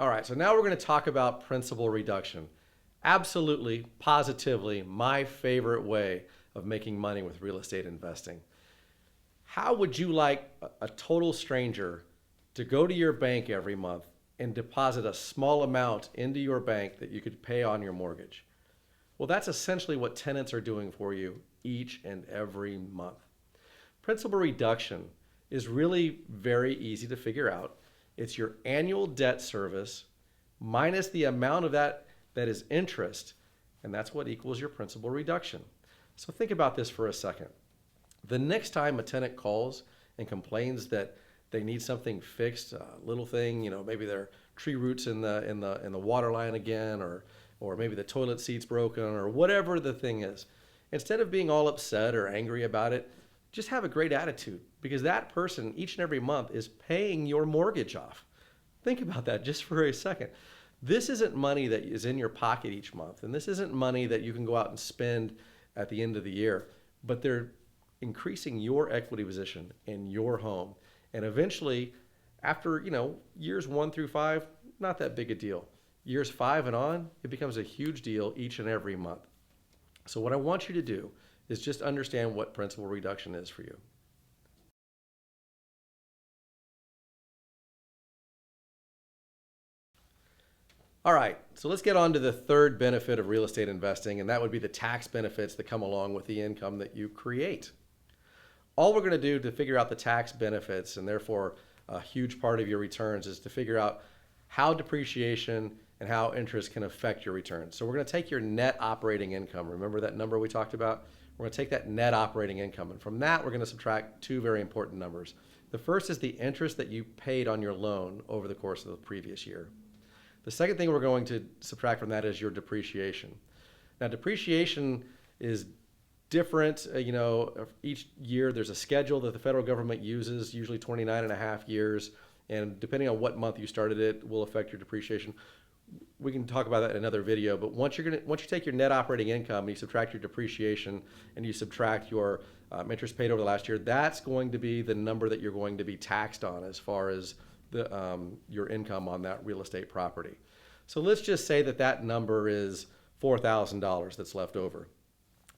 All right, so now we're going to talk about principal reduction. Absolutely, positively, my favorite way of making money with real estate investing. How would you like a total stranger to go to your bank every month and deposit a small amount into your bank that you could pay on your mortgage? Well, that's essentially what tenants are doing for you each and every month. Principal reduction is really very easy to figure out. It's your annual debt service minus the amount of that is interest, and that's what equals your principal reduction. So think about this for a second. The next time a tenant calls and complains that they need something fixed, a little thing, maybe their tree roots in the water line again, or maybe the toilet seat's broken, or whatever the thing is, instead of being all upset or angry about it, just have a great attitude, because that person each and every month is paying your mortgage off. Think about that just for a second. This isn't money that is in your pocket each month, and this isn't money that you can go out and spend at the end of the year, but they're increasing your equity position in your home. And eventually, after years 1 through 5, not that big a deal. Years 5 and on, it becomes a huge deal each and every month. So what I want you to do is just understand what principal reduction is for you. All right, so let's get on to the third benefit of real estate investing, and that would be the tax benefits that come along with the income that you create. All we're going to do to figure out the tax benefits, and therefore a huge part of your returns, is to figure out how depreciation and how interest can affect your returns. So we're going to take your net operating income. Remember that number we talked about? We're going to take that net operating income, and from that we're going to subtract two very important numbers. The first is the interest that you paid on your loan over the course of the previous year. The second thing we're going to subtract from that is your depreciation. Now, depreciation is different. Each year there's a schedule that the federal government uses, usually 29 and a half years, and depending on what month you started it will affect your depreciation. We can talk about that in another video, but once you take your net operating income and you subtract your depreciation and you subtract your interest paid over the last year, that's going to be the number that you're going to be taxed on as far as your income on that real estate property. So let's just say that number is $4,000 that's left over.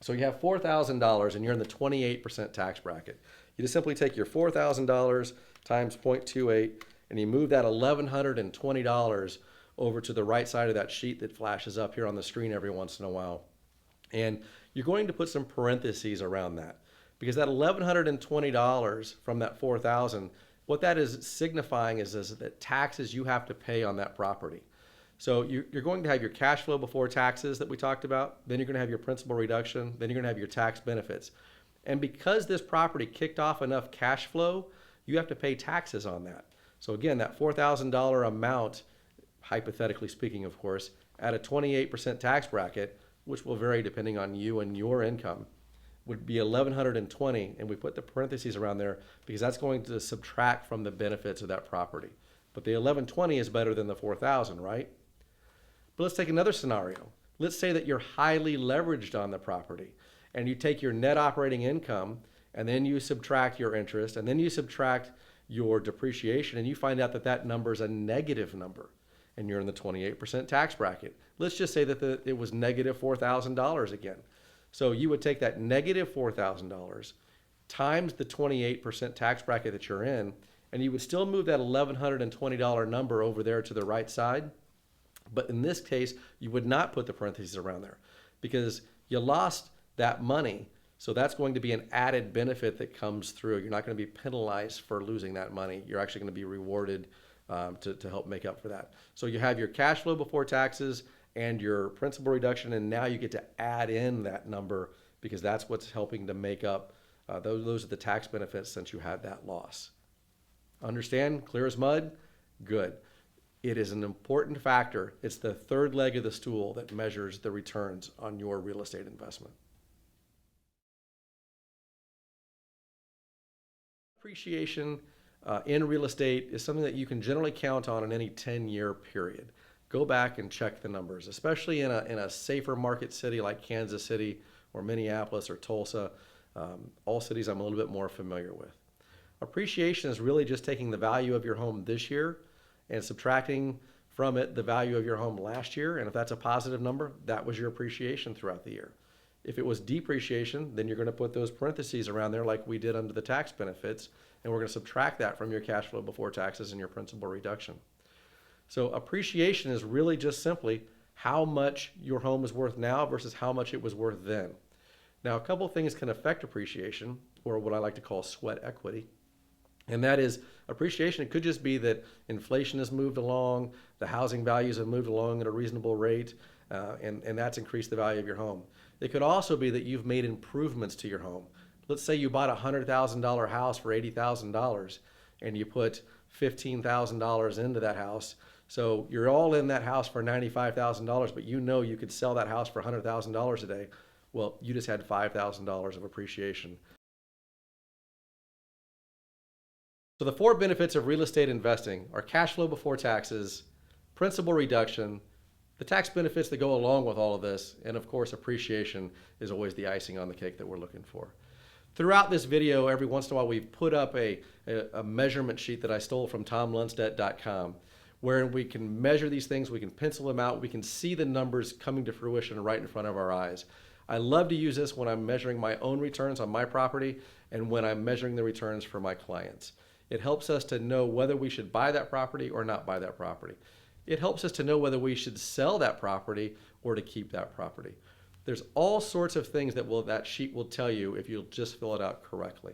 So you have $4,000 and you're in the 28% tax bracket. You just simply take your $4,000 times 0.28 and you move that $1,120 over to the right side of that sheet that flashes up here on the screen every once in a while. And you're going to put some parentheses around that, because that $1,120 from that $4,000, what that is signifying is that taxes you have to pay on that property. So you're going to have your cash flow before taxes that we talked about, then you're going to have your principal reduction, then you're going to have your tax benefits. And because this property kicked off enough cash flow, you have to pay taxes on that. So again, that $4,000 amount, hypothetically speaking, of course, at a 28% tax bracket, which will vary depending on you and your income, would be $1,120, and we put the parentheses around there because that's going to subtract from the benefits of that property. But the $1,120 is better than the $4,000, right? But let's take another scenario. Let's say that you're highly leveraged on the property, and you take your net operating income, and then you subtract your interest, and then you subtract your depreciation, and you find out that number is a negative number, and you're in the 28% tax bracket. Let's just say that it was negative $4,000 again. So you would take that negative $4,000 times the 28% tax bracket that you're in, and you would still move that $1,120 number over there to the right side. But in this case, you would not put the parentheses around there because you lost that money. So that's going to be an added benefit that comes through. You're not going to be penalized for losing that money. You're actually going to be rewarded to help make up for that. So you have your cash flow before taxes and your principal reduction, and now you get to add in that number because that's what's helping to make up, those are the tax benefits since you had that loss. Understand? Clear as mud? Good. It is an important factor. It's the third leg of the stool that measures the returns on your real estate investment. Appreciation in real estate is something that you can generally count on in any 10-year period. Go back and check the numbers, especially in a safer market city like Kansas City or Minneapolis or Tulsa, all cities I'm a little bit more familiar with. Appreciation is really just taking the value of your home this year and subtracting from it the value of your home last year, and if that's a positive number, that was your appreciation throughout the year. If it was depreciation, then you're going to put those parentheses around there like we did under the tax benefits, and we're going to subtract that from your cash flow before taxes and your principal reduction. So appreciation is really just simply how much your home is worth now versus how much it was worth then. Now, a couple things can affect appreciation, or what I like to call sweat equity. And that is appreciation. It could just be that inflation has moved along, the housing values have moved along at a reasonable rate, and that's increased the value of your home. It could also be that you've made improvements to your home. Let's say you bought a $100,000 house for $80,000 and you put $15,000 into that house. So you're all in that house for $95,000, but you know you could sell that house for $100,000 today. Well, you just had $5,000 of appreciation. So the four benefits of real estate investing are cash flow before taxes, principal reduction, the tax benefits that go along with all of this, and of course appreciation is always the icing on the cake that we're looking for. Throughout this video, every once in a while we've put up a measurement sheet that I stole from TomLundstedt.com, where we can measure these things, we can pencil them out, we can see the numbers coming to fruition right in front of our eyes. I love to use this when I'm measuring my own returns on my property and when I'm measuring the returns for my clients. It helps us to know whether we should buy that property or not buy that property. It helps us to know whether we should sell that property or to keep that property. There's all sorts of things that sheet will tell you if you'll just fill it out correctly.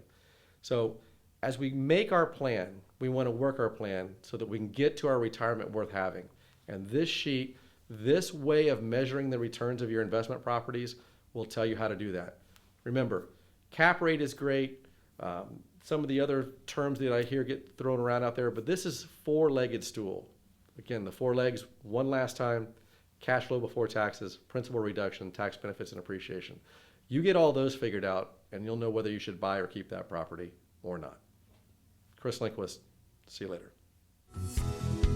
So as we make our plan, we want to work our plan so that we can get to our retirement worth having. And this sheet, this way of measuring the returns of your investment properties will tell you how to do that. Remember, cap rate is great. Some of the other terms that I hear get thrown around out there, but this is four-legged stool. Again, the four legs, one last time: cash flow before taxes, principal reduction, tax benefits, and appreciation. You get all those figured out, and you'll know whether you should buy or keep that property or not. Chris Lengquist, see you later.